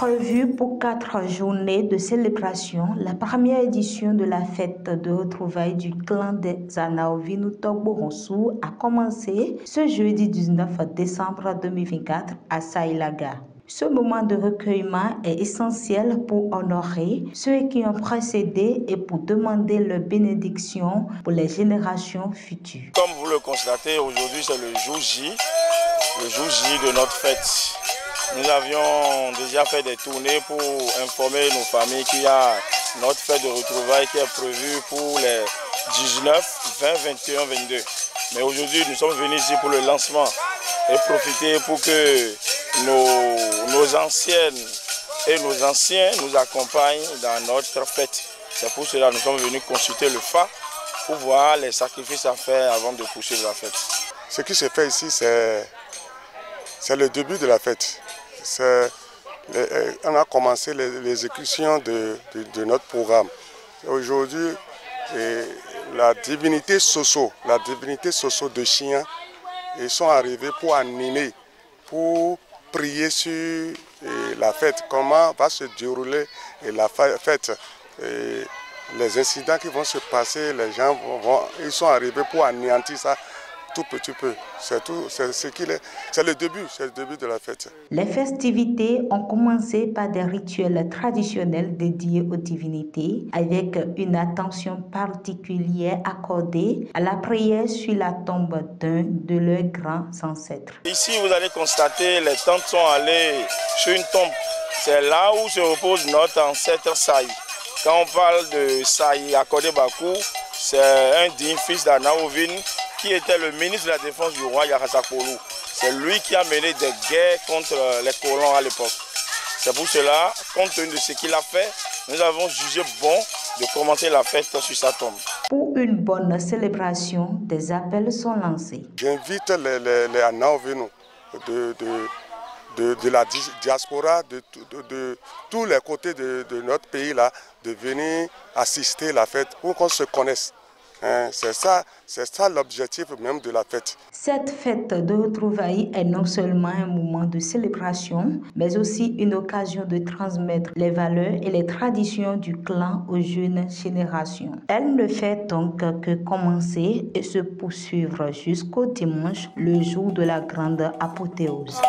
Prévue pour 4 journées de célébration, la première édition de la fête de retrouvailles du clan des Anaovinu Togbo-Ronsou a commencé ce jeudi 19 décembre 2024 à Sailaga. Ce moment de recueillement est essentiel pour honorer ceux qui ont précédé et pour demander leur bénédiction pour les générations futures. Comme vous le constatez, aujourd'hui c'est le jour J de notre fête. Nous avions déjà fait des tournées pour informer nos familles qu'il y a notre fête de retrouvailles qui est prévue pour les 19, 20, 21, 22. Mais aujourd'hui, nous sommes venus ici pour le lancement et profiter pour que nos anciennes et nos anciens nous accompagnent dans notre fête. C'est pour cela que nous sommes venus consulter le FA pour voir les sacrifices à faire avant de poursuivre la fête. Ce qui se fait ici, c'est le début de la fête. On a commencé l'exécution de notre programme. Aujourd'hui, la divinité Soso de Chien, ils sont arrivés pour animer, pour prier sur la fête, comment va se dérouler la fête. Les incidents qui vont se passer, les gens ils sont arrivés pour anéantir ça tout petit peu. C'est le début de la fête. Les festivités ont commencé par des rituels traditionnels dédiés aux divinités, avec une attention particulière accordée à la prière sur la tombe d'un de leurs grands ancêtres. Ici, vous allez constater, les tentes sont allées sur une tombe. C'est là où se repose notre ancêtre Saï. Quand on parle de Saï Akode Bakou, c'est un digne fils d'Anaovinu qui était le ministre de la Défense du roi Yarasakolu. C'est lui qui a mené des guerres contre les colons à l'époque. C'est pour cela, compte tenu de ce qu'il a fait, nous avons jugé bon de commencer la fête sur sa tombe. Pour une bonne célébration, des appels sont lancés. J'invite les Anaovinu de la diaspora, de tous les côtés de notre pays là, de venir assister à la fête pour qu'on se connaisse. C'est ça l'objectif même de la fête. Cette fête de retrouvailles est non seulement un moment de célébration, mais aussi une occasion de transmettre les valeurs et les traditions du clan aux jeunes générations. Elle ne fait donc que commencer et se poursuivre jusqu'au dimanche, le jour de la grande apothéose.